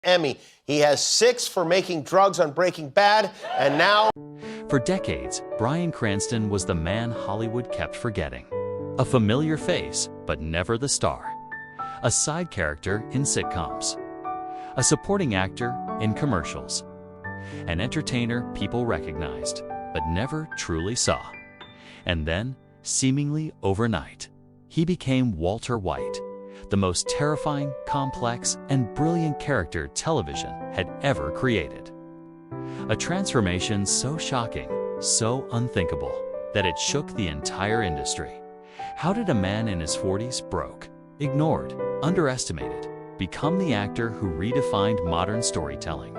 Emmy. He has 6 for making drugs on Breaking Bad, and now... For decades, Bryan Cranston was the man Hollywood kept forgetting. A familiar face, but never the star. A side character in sitcoms. A supporting actor in commercials. An entertainer people recognized, but never truly saw. And then, seemingly overnight, he became Walter White, the most terrifying, complex, and brilliant character television had ever created. A transformation so shocking, so unthinkable, that it shook the entire industry. How did a man in his 40s, broke, ignored, underestimated, become the actor who redefined modern storytelling?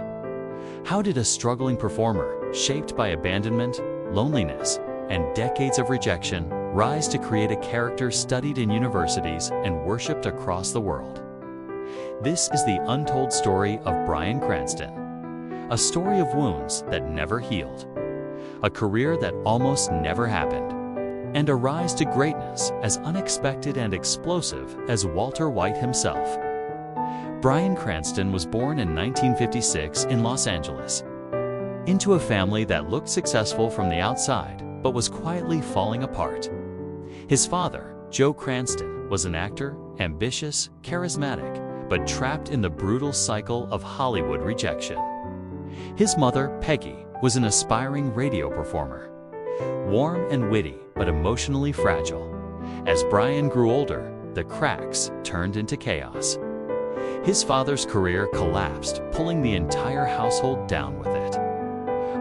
How did a struggling performer, shaped by abandonment, loneliness, and decades of rejection, rise to create a character studied in universities and worshipped across the world? This is the untold story of Bryan Cranston. A story of wounds that never healed. A career that almost never happened. And a rise to greatness as unexpected and explosive as Walter White himself. Bryan Cranston was born in 1956 in Los Angeles, into a family that looked successful from the outside, but was quietly falling apart. His father, Joe Cranston, was an actor, ambitious, charismatic, but trapped in the brutal cycle of Hollywood rejection. His mother, Peggy, was an aspiring radio performer, warm and witty, but emotionally fragile. As Bryan grew older, the cracks turned into chaos. His father's career collapsed, pulling the entire household down with it.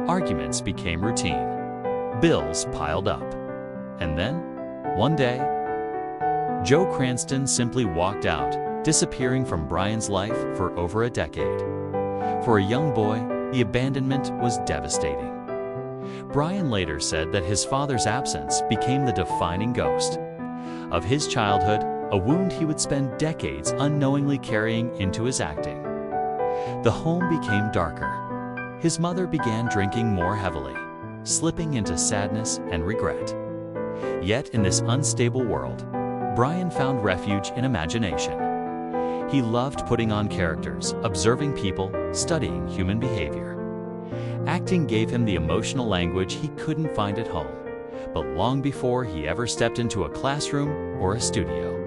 Arguments became routine. Bills piled up. And then, one day, Joe Cranston simply walked out, disappearing from Bryan's life for over a decade. For a young boy, the abandonment was devastating. Bryan later said that his father's absence became the defining ghost of his childhood, a wound he would spend decades unknowingly carrying into his acting. The home became darker. His mother began drinking more heavily, slipping into sadness and regret. Yet in this unstable world, Bryan found refuge in imagination. He loved putting on characters, observing people, studying human behavior. Acting gave him the emotional language he couldn't find at home, but long before he ever stepped into a classroom or a studio.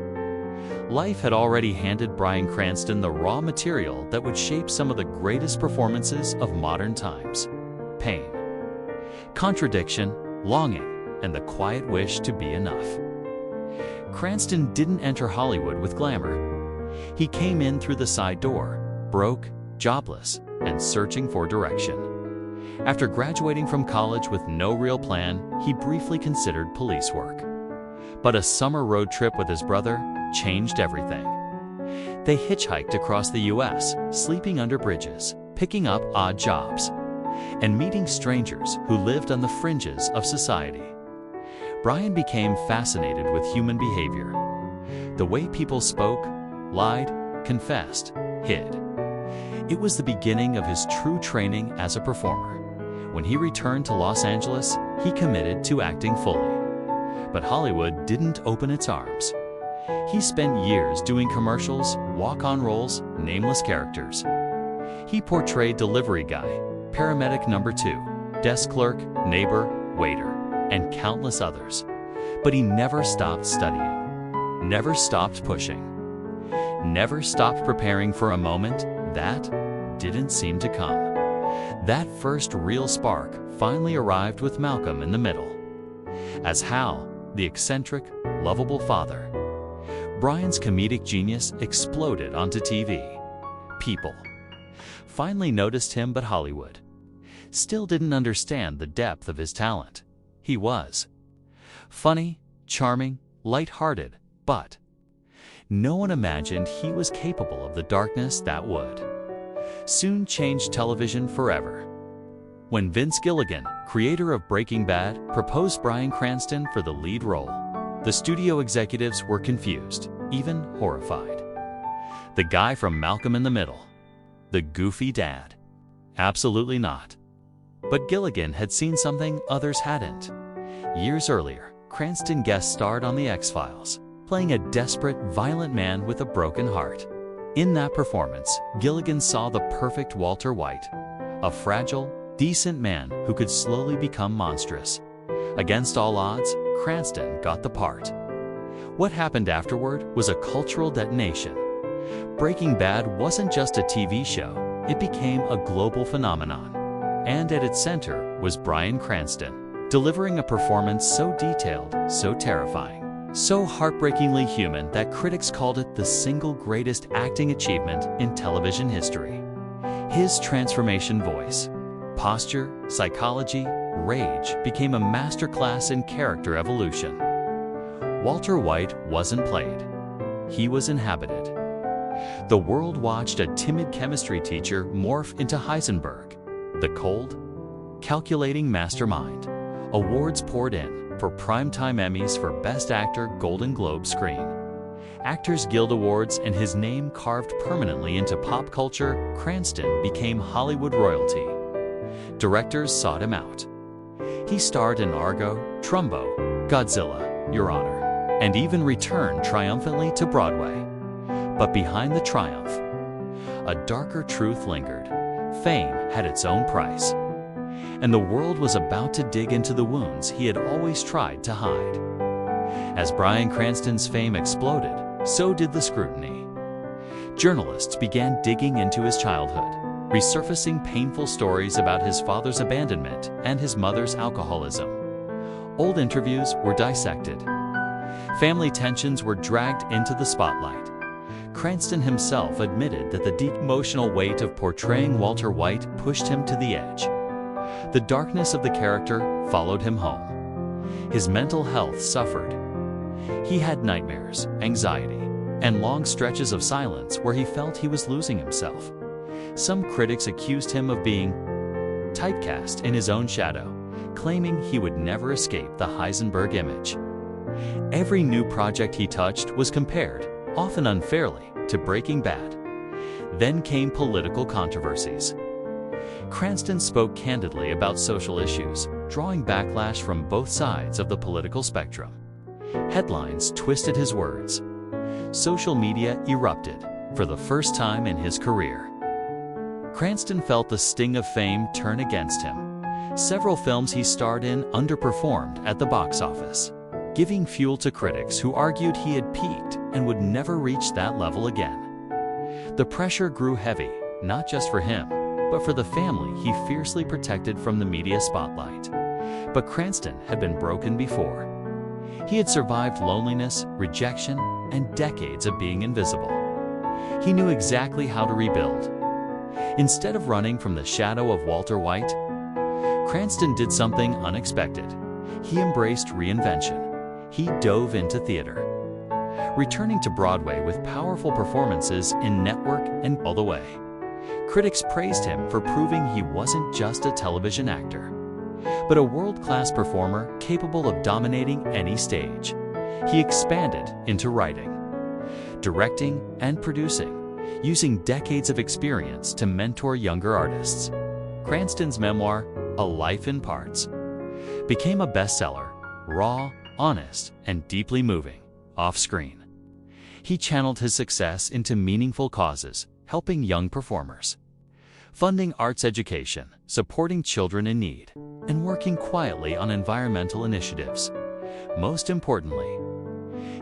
Life had already handed Bryan Cranston the raw material that would shape some of the greatest performances of modern times. Pain, contradiction, longing, and the quiet wish to be enough. Cranston didn't enter Hollywood with glamour. He came in through the side door, broke, jobless, and searching for direction. After graduating from college with no real plan, he briefly considered police work. But a summer road trip with his brother changed everything. They hitchhiked across the U.S., sleeping under bridges, picking up odd jobs, and meeting strangers who lived on the fringes of society. Bryan became fascinated with human behavior. The way people spoke, lied, confessed, hid. It was the beginning of his true training as a performer. When he returned to Los Angeles, he committed to acting fully. But Hollywood didn't open its arms. He spent years doing commercials, walk-on roles, nameless characters. He portrayed delivery guy, paramedic number 2, desk clerk, neighbor, waiter, and countless others. But he never stopped studying, never stopped pushing, never stopped preparing for a moment that didn't seem to come. That first real spark finally arrived with Malcolm in the Middle. As Hal, the eccentric, lovable father, Bryan's comedic genius exploded onto TV. People finally noticed him, but Hollywood still didn't understand the depth of his talent. He was funny, charming, light-hearted, but no one imagined he was capable of the darkness that would soon change television forever. When Vince Gilligan, creator of Breaking Bad, proposed Bryan Cranston for the lead role, the studio executives were confused, even horrified. The guy from Malcolm in the Middle, the goofy dad. Absolutely not. But Gilligan had seen something others hadn't. Years earlier, Cranston guest starred on The X-Files, playing a desperate, violent man with a broken heart. In that performance, Gilligan saw the perfect Walter White, a fragile, decent man who could slowly become monstrous. Against all odds, Cranston got the part. What happened afterward was a cultural detonation. Breaking Bad wasn't just a TV show, it became a global phenomenon. And at its center was Bryan Cranston, delivering a performance so detailed, so terrifying, so heartbreakingly human that critics called it the single greatest acting achievement in television history. His transformation voice, posture, psychology, rage became a masterclass in character evolution. Walter White wasn't played. He was inhabited. The world watched a timid chemistry teacher morph into Heisenberg, the cold, calculating mastermind. Awards poured in for Primetime Emmys for Best Actor, Golden Globe Screen, Actors Guild Awards, and his name carved permanently into pop culture. Cranston became Hollywood royalty. Directors sought him out. He starred in Argo, Trumbo, Godzilla, Your Honor, and even returned triumphantly to Broadway. But behind the triumph, a darker truth lingered. Fame had its own price, and the world was about to dig into the wounds he had always tried to hide. As Bryan Cranston's fame exploded, so did the scrutiny. Journalists began digging into his childhood, resurfacing painful stories about his father's abandonment and his mother's alcoholism. Old interviews were dissected. Family tensions were dragged into the spotlight. Cranston himself admitted that the deep emotional weight of portraying Walter White pushed him to the edge. The darkness of the character followed him home. His mental health suffered. He had nightmares, anxiety, and long stretches of silence where he felt he was losing himself. Some critics accused him of being typecast in his own shadow, claiming he would never escape the Heisenberg image. Every new project he touched was compared, often unfairly, to Breaking Bad. Then came political controversies. Cranston spoke candidly about social issues, drawing backlash from both sides of the political spectrum. Headlines twisted his words. Social media erupted for the first time in his career. Cranston felt the sting of fame turn against him. Several films he starred in underperformed at the box office, giving fuel to critics who argued he had peaked and would never reach that level again. The pressure grew heavy, not just for him, but for the family he fiercely protected from the media spotlight. But Cranston had been broken before. He had survived loneliness, rejection, and decades of being invisible. He knew exactly how to rebuild. Instead of running from the shadow of Walter White, Cranston did something unexpected. He embraced reinvention. He dove into theater, returning to Broadway with powerful performances in Network and All the Way. Critics praised him for proving he wasn't just a television actor, but a world-class performer capable of dominating any stage. He expanded into writing, directing, and producing, using decades of experience to mentor younger artists. Cranston's memoir, A Life in Parts, became a bestseller, raw, honest, and deeply moving, off-screen. He channeled his success into meaningful causes, helping young performers, funding arts education, supporting children in need, and working quietly on environmental initiatives. Most importantly,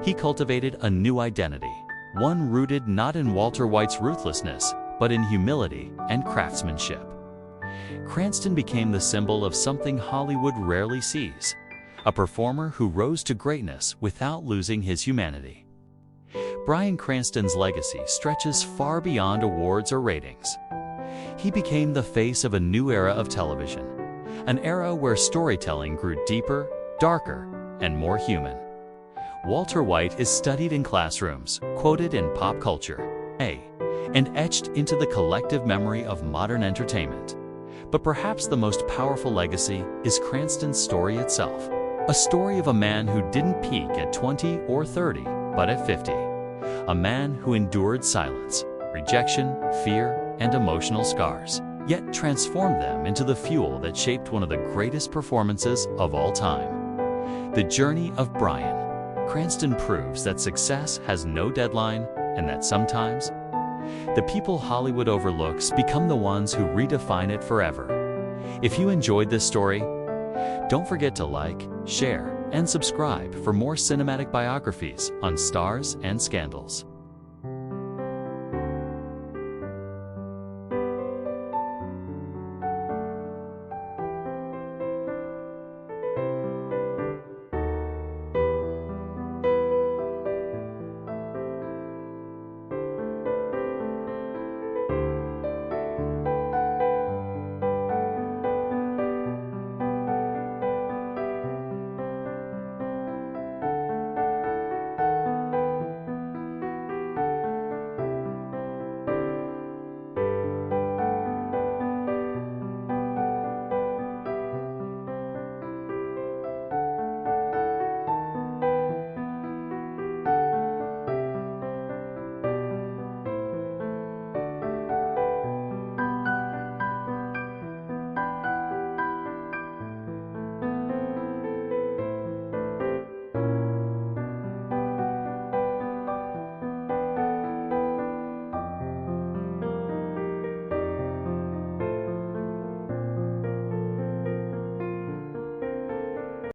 he cultivated a new identity, one rooted not in Walter White's ruthlessness, but in humility and craftsmanship. Cranston became the symbol of something Hollywood rarely sees, a performer who rose to greatness without losing his humanity. Bryan Cranston's legacy stretches far beyond awards or ratings. He became the face of a new era of television, an era where storytelling grew deeper, darker, and more human. Walter White is studied in classrooms, quoted in pop culture, and etched into the collective memory of modern entertainment. But perhaps the most powerful legacy is Cranston's story itself. A story of a man who didn't peak at 20 or 30, but at 50. A man who endured silence, rejection, fear, and emotional scars, yet transformed them into the fuel that shaped one of the greatest performances of all time. The journey of Bryan Cranston proves that success has no deadline and that sometimes The people Hollywood overlooks become the ones who redefine it forever. If you enjoyed this story, don't forget to like, share, and subscribe for more cinematic biographies on stars and scandals.